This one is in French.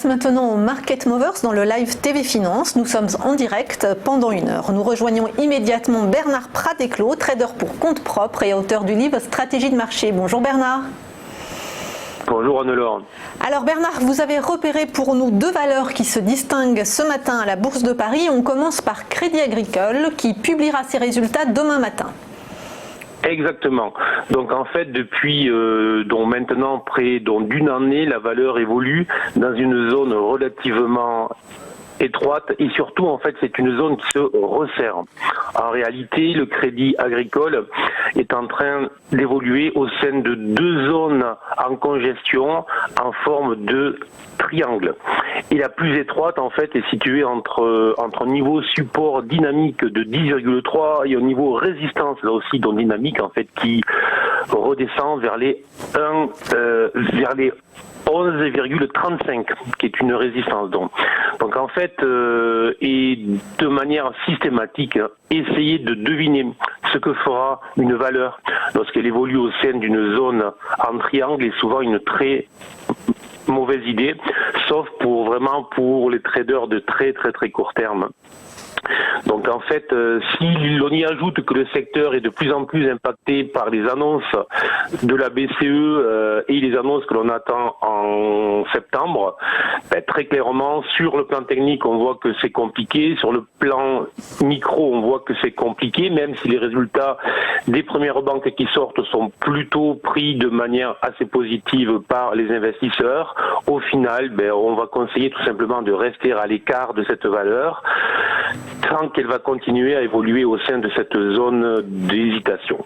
maintenant au Market Movers dans le live TV Finance. Nous sommes en direct pendant 1 heure. Nous rejoignons immédiatement Bernard Pradeclos, trader pour compte propre et auteur du livre Stratégie de marché. Bonjour Bernard. Bonjour Anne-Laure. Alors Bernard, vous avez repéré pour nous 2 valeurs qui se distinguent ce matin à la Bourse de Paris. On commence par Crédit Agricole qui publiera ses résultats demain matin. Exactement. Donc en fait, depuis maintenant près d'une année, la valeur évolue dans une zone relativement étroite et surtout en fait c'est une zone qui se resserre. En réalité, le Crédit Agricole est en train d'évoluer au sein de 2 zones en congestion en forme de triangle. Et la plus étroite en fait est située entre un niveau support dynamique de 10,3 et un niveau résistance là aussi donc dynamique en fait qui redescend vers les 11,35 qui est une résistance donc en fait et de manière systématique essayer de deviner ce que fera une valeur lorsqu'elle évolue au sein d'une zone en triangle est souvent une très mauvaise idée, sauf pour les traders de très court terme. Donc en fait, si l'on y ajoute que le secteur est de plus en plus impacté par les annonces de la BCE et les annonces que l'on attend en septembre, très clairement, sur le plan technique, on voit que c'est compliqué. Sur le plan micro, on voit que c'est compliqué, même si les résultats des premières banques qui sortent sont plutôt pris de manière assez positive par les investisseurs. Au final, on va conseiller tout simplement de rester à l'écart de cette valeur tant qu'elle va continuer à évoluer au sein de cette zone d'hésitation.